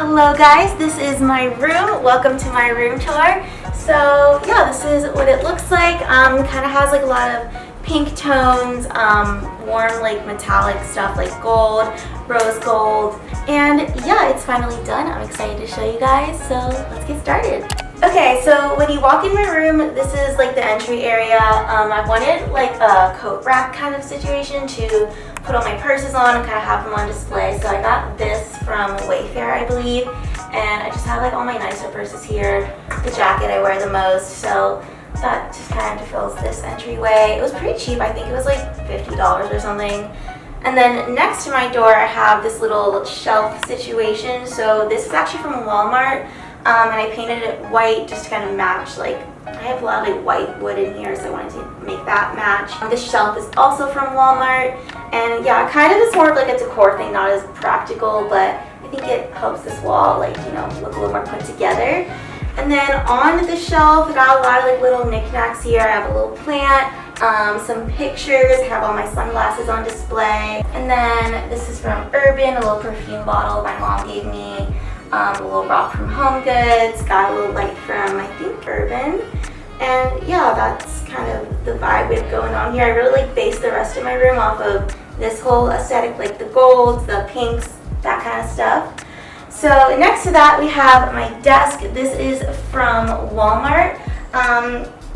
Hello guys, this is my room. Welcome to my room tour. So yeah, this is what it looks like. Kind of has like a lot of pink tones, warm like metallic stuff like gold, rose gold, and yeah, it's finally done. I'm excited to show you guys, so let's get started. Okay, so when you walk in my room, this is like the entry area. I wanted like a coat rack kind of situation to put all my purses on and kind of have them on display. So I got this from Wayfair, I believe, and I just have like all my nicer purses here, the jacket I wear the most, so that just kind of fills this entryway. It was pretty cheap. I think it was like $50 or something. And then next to my door, I have this little shelf situation. So this is actually from Walmart, and I painted it white just to kind of match, like, I have a lot of like white wood in here, so I wanted to make that match. This shelf is also from Walmart, and yeah, kind of is more of like a decor thing, not as practical, but I think it helps this wall, like, you know, look a little more put together. And then on the shelf, I got a lot of like little knickknacks here. I have a little plant, some pictures, I have all my sunglasses on display. And then this is from Urban, a little perfume bottle my mom gave me, a little rock from Home Goods, got a little light from, I think, Urban. And yeah, that's kind of the vibe we have going on here. I really like base the rest of my room off of this whole aesthetic, like the golds, the pinks, that kind of stuff. So next to that we have my desk. This is from Walmart.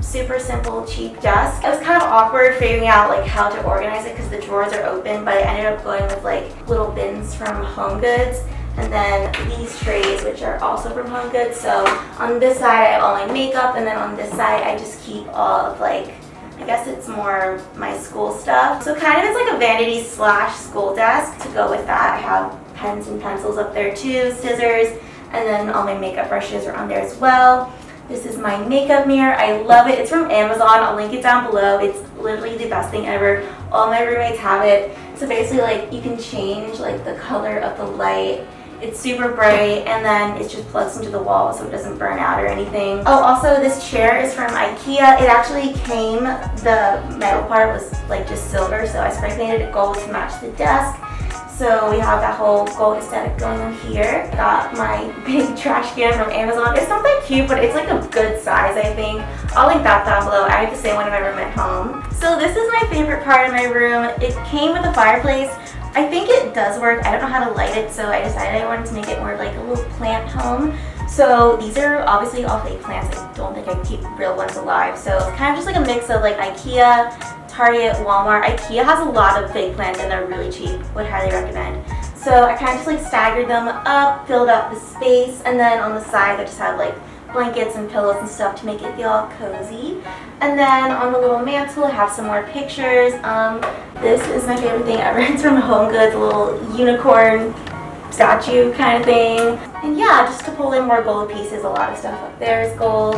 Super simple, cheap desk. It was kind of awkward figuring out like how to organize it because the drawers are open, but I ended up going with like little bins from Home Goods. And then these trays, which are also from Home Goods. So on this side I have all my makeup, and then on this side I just keep all of like, I guess it's more my school stuff. So kind of it's like a vanity slash school desk. To go with that, I have pens and pencils up there too, scissors, and then all my makeup brushes are on there as well. This is my makeup mirror. I love it. It's from Amazon. I'll link it down below. It's literally the best thing ever. All my roommates have it. So basically like you can change like the color of the light. It's super bright, and then it just plugs into the wall so it doesn't burn out or anything. Oh, also this chair is from IKEA. It actually came, the metal part was like just silver, so I spray painted it gold to match the desk. So we have that whole gold aesthetic going on here. Got my big trash can from Amazon. It's not that cute, but it's like a good size, I think. I'll link that down below. I have the same one in my room at home. So this is my favorite part of my room. It came with a fireplace. I think it does work. I don't know how to light it, so I decided I wanted to make it more like a little plant home. So these are obviously all fake plants. I don't think I keep real ones alive. So it's kind of just like a mix of like IKEA, Target, Walmart. IKEA has a lot of fake plants and they're really cheap. Would highly recommend. So I kind of just like staggered them up, filled up the space, and then on the side I just had like blankets and pillows and stuff to make it feel all cozy. And then on the little mantle I have some more pictures. This is my favorite thing ever. It's from Home Goods, a little unicorn statue kind of thing. And yeah, just to pull in more gold pieces, a lot of stuff up there is gold.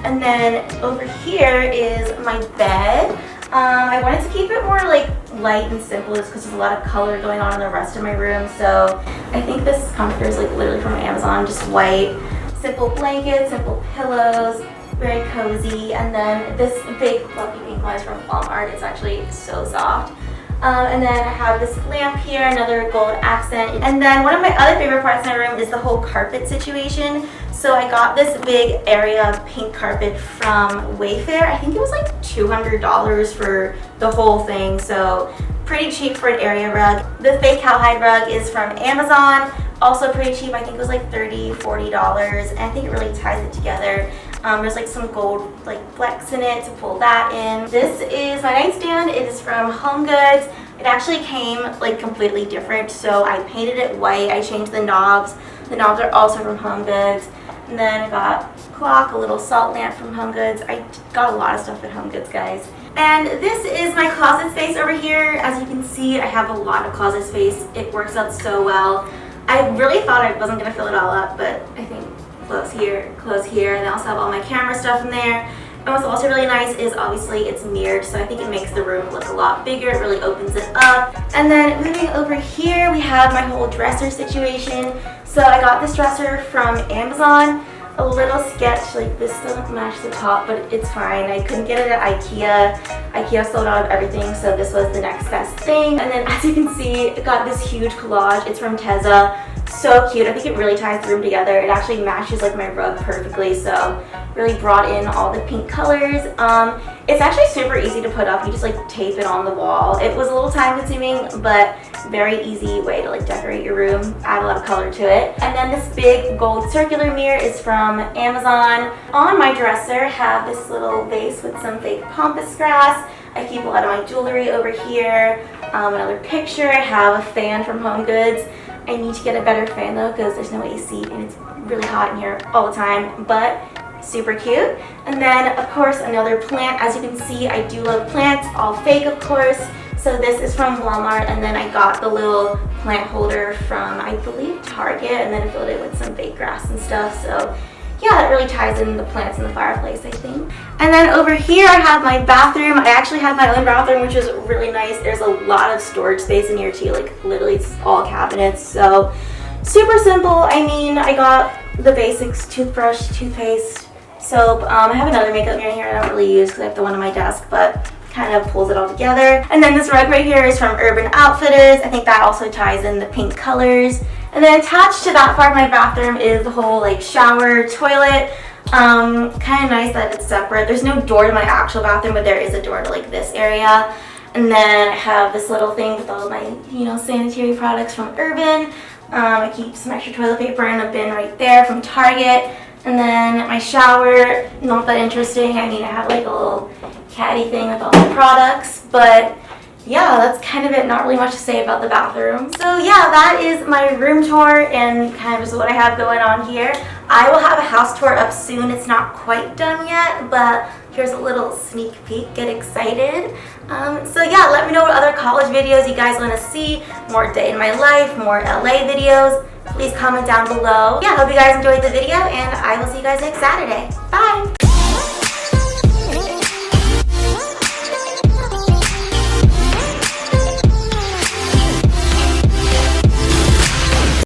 And then over here is my bed. I wanted to keep it more like light and simple just because there's a lot of color going on in the rest of my room. So I think this comforter is like literally from Amazon, just white. Simple blankets, simple pillows, very cozy. And then this big fluffy pink one is from Walmart. It's actually so soft. And then I have this lamp here, another gold accent. And then one of my other favorite parts of my room is the whole carpet situation. So I got this big area pink carpet from Wayfair. I think it was like $200 for the whole thing. So pretty cheap for an area rug. The fake cowhide rug is from Amazon. Also pretty cheap. I think it was like $30, $40. And I think it really ties it together. There's like some gold like flecks in it to pull that in. This is my nightstand. It is from Home Goods. It actually came like completely different, so I painted it white. I changed the knobs. The knobs are also from Home Goods. And then I got a clock, a little salt lamp from Home Goods. I got a lot of stuff at Home Goods, guys. And this is my closet space over here. As you can see, I have a lot of closet space. It works out so well. I really thought I wasn't gonna fill it all up, but I think close here, and I also have all my camera stuff in there. And what's also really nice is obviously it's mirrored, so I think it makes the room look a lot bigger. It really opens it up. And then moving over here, we have my whole dresser situation. So I got this dresser from Amazon. A little sketch, like this doesn't match the top, but it's fine. I couldn't get it at IKEA. IKEA sold out of everything, so this was the next best thing. And then as you can see, it got this huge collage. It's from Tezza. So cute. I think it really ties the room together. It actually matches like my rug perfectly, so really brought in all the pink colors. It's actually super easy to put up. You just like tape it on the wall. It was a little time consuming, but very easy way to like decorate your room, add a lot of color to it. And then this big gold circular mirror is from Amazon. On my dresser, I have this little vase with some fake pampas grass. I keep a lot of my jewelry over here. Another picture, I have a fan from Home Goods. I need to get a better fan though because there's no AC and it's really hot in here all the time, but super cute. And then of course another plant. As you can see, I do love plants, all fake of course. So this is from Walmart, and then I got the little plant holder from, I believe, Target, and then I filled it with some fake grass and stuff. So yeah, that really ties in the plants in the fireplace, I think. And then over here I have my bathroom. I actually have my own bathroom, which is really nice. There's a lot of storage space in here too, like literally it's all cabinets. So super simple. I mean, I got the basics: toothbrush, toothpaste, soap. I have another makeup mirror here I don't really use because I have the one on my desk, but kind of pulls it all together. And then this rug right here is from Urban Outfitters. I think that also ties in the pink colors. And then attached to that part of my bathroom is the whole like shower, toilet. Kind of nice that it's separate. There's no door to my actual bathroom, but there is a door to like this area. And then I have this little thing with all of my, sanitary products from Urban. I keep some extra toilet paper in a bin right there from Target. And then my shower, not that interesting. I mean, I have like a little caddy thing with all my products, but yeah, that's kind of it. Not really much to say about the bathroom. So yeah, that is my room tour and kind of just what I have going on here. I will have a house tour up soon. It's not quite done yet, but here's a little sneak peek. Get excited. So yeah, let me know what other college videos you guys want to see, more day in my life, more LA videos. Please comment down below. Yeah, hope you guys enjoyed the video, and I will see you guys next Saturday. Bye!